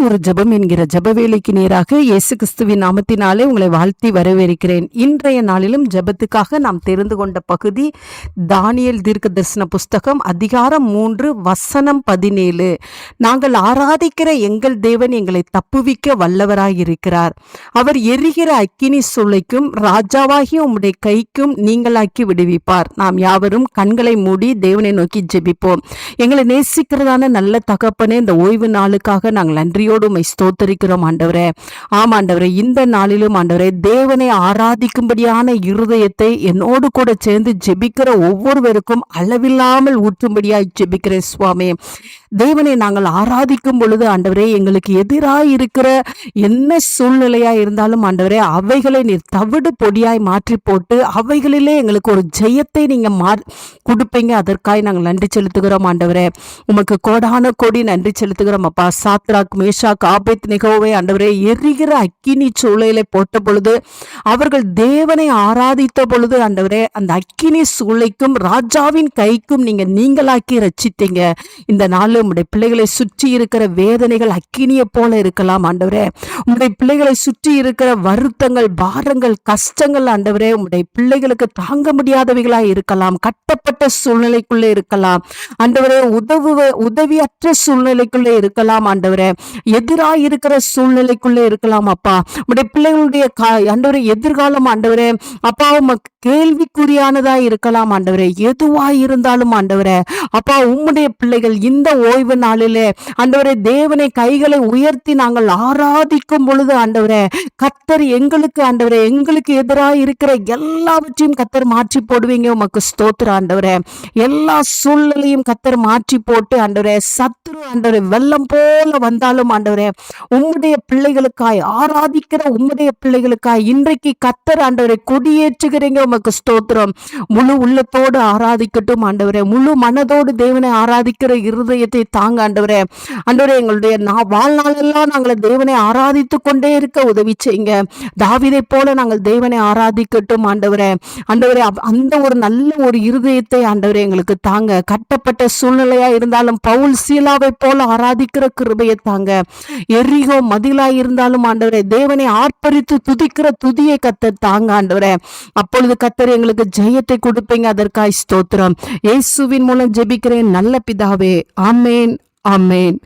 ஒரு ஜெபம் என்கிற ஜெப வேலைக்கு நேராக இயேசு கிறிஸ்துவின் நாமத்தினாலே உங்களை வாழ்த்தி வரவேற்கிறேன். இன்றைய நாளிலும் ஜெபத்துக்காக நாம் தெரிந்து கொண்ட பகுதி தானியேல் தீர்க்க தரிசன புஸ்தகம் அதிகாரம் 3 வசனம் 17. நாங்கள் ஆராதிக்கிற எங்கள் தேவன் எங்களை தப்புவிக்க வல்லவராயிருக்கிறார். அவர் எரிகிற அக்கினி சூளைக்கும் ராஜாவாகிய உம்முடைய கைக்கும் நீங்களாக்கி விடுவிப்பார். நாம் யாவரும் கண்களை மூடி தேவனை நோக்கி ஜெபிப்போம். எங்களை நேசிக்கிறதான நல்ல தகப்பனே, இந்த ஓய்வு நாளுக்காக நாங்கள் நன்றியோடு உம்மை ஸ்தோத்தரிக்கிறோம் ஆண்டவரே. ஆமாண்டவரே, இந்த நாளிலும் ஆண்டவரே தேவனை ஆராதிக்கும்படியான இருதயத்தை என்னோடு கூட சேர்ந்து ஜெபிக்கிற ஒவ்வொருவருக்கும் அளவில்லாமல் ஊற்றும்படியாய் ஜெபிக்கிறேன் சுவாமி. தேவனை நாங்கள் ஆராதிக்கும் பொழுது ஆண்டவரே, எங்களுக்கு எதிராக இருக்கிற என்ன சூழ்நிலையா இருந்தாலும் ஆண்டவரே, அவைகளை நீர் தவிடு பொடியாய் மாற்றி போட்டு அவைகளிலே எங்களுக்கு ஒரு ஜெயத்தை நீங்க கொடுப்பீங்க. அதற்காக நாங்கள் நன்றி செலுத்துகிறோம் ஆண்டவரே. உமக்கு கோடான கோடி நன்றி செலுத்துகிறோம் அப்பா. சாத்ராக் மேஷாக் ஆபேத்நேகோவை ஆண்டவரே எரிகிற அக்கினி சூளையில போட்ட பொழுது அவர்கள் தேவனை ஆராதித்த பொழுது ஆண்டவரே, அந்த அக்கினி சூளைக்கும் ராஜாவின் கைக்கும் நீங்களாக்கி ரட்சித்தீங்க. இந்த நாள் உம்முடைய பிள்ளைகளை சுற்றி இருக்கிற வேதனைகள் அக்கினியை போல இருக்கலாம் ஆண்டவரே. உம்முடைய பிள்ளைகளை சுற்றி இருக்கிற வருத்தங்கள், பாரங்கள், கஷ்டங்கள் ஆண்டவரே உம்முடைய பிள்ளைகளுக்கு தாங்க முடியாதவைகளா இருக்கலாம். கட்டப்பட்ட சூழ்நிலைக்குள்ளே இருக்கலாம் ஆண்டவரே. உதவியற்ற சூழ்நிலைக்குள்ளே இருக்கலாம் ஆண்டவரே. எதிராக இருக்கிற சூழ்நிலைக்குள்ளே இருக்கலாம் அப்பா. உம்முடைய பிள்ளைகளுடைய ஆண்டவரே எதிர்காலம் ஆண்டவரே அப்பா உமக்கு கேள்விக்குறியானதா இருக்கலாம் ஆண்டவரே. எதுவாய் இருந்தாலும் ஆண்டவரே அப்பா, உம்முடைய பிள்ளைகள் இந்த ஓய்வு நாளிலே ஆண்டவரே தேவனை கைகளை உயர்த்தி நாங்கள் ஆராதிக்கும் பொழுது ஆண்டவரே, கர்த்தர் எங்களுக்கு ஆண்டவரே எங்களுக்கு எதிராக இருக்கிற எல்லாவற்றையும் கர்த்தர் மாற்றி போடுவீங்க. உமக்கு ஸ்தோத்திரம் ஆண்டவரே. எல்லா சூழ்நிலையும் கர்த்தர் மாற்றி போட்டு ஆண்டவரே, சத்துரு ஆண்டவரே வெள்ளம் போல வந்தாலும் ஆண்டவரே உம்முடைய பிள்ளைகளுக்காய் ஆராதிக்கிற உம்முடைய பிள்ளைகளுக்காய் இன்றைக்கு கர்த்தர் ஆண்டவரை கொடியேற்றுகிறீங்க. உமக்கு ஸ்தோத்திரம். முழு உள்ளத்தோடு ஆராதிக்கட்டும் ஆண்டவரே. முழு மனதோடு தேவனை ஆராதிக்கிற இருதயத்தை தாங்க ஆண்டவரே. ஆண்டவரே, எங்களுடைய வாழ்நாளெல்லாம் நாங்கள் தேவனை ஆராதித்து கொண்டே இருக்க உதவி செய்யுங்க. தாவீதை போல நாங்கள் தேவனை ஆராதிக்கட்டும் ஆண்டவரே. ஆண்டவரே, அந்த ஒரு நல்ல ஒரு இருதயத்தை ஆண்டவரே எங்களுக்கு தாங்க. கட்டப்பட்ட சூழ்நிலையா இருந்தாலும் பவுல் சீலாவை போல ஆராதிக்கிற கிருபையை தாங்க. எரிகோ மதிலா இருந்தாலும் ஆண்டவரே தேவனை ஆர்ப்பரித்து துதிக்கிற துதியை கர்த்தர் தாங்க ஆண்டவரே. அப்பொழுது கர்த்தர் எங்களுக்கு ஜெயத்தை கொடுப்பீங்க. அதற்காய் ஸ்தோத்திரம். இயேசுவின் மூலம் ஜெபிக்கிறேன் நல்ல பிதாவே. ஆமேன், ஆமேன்.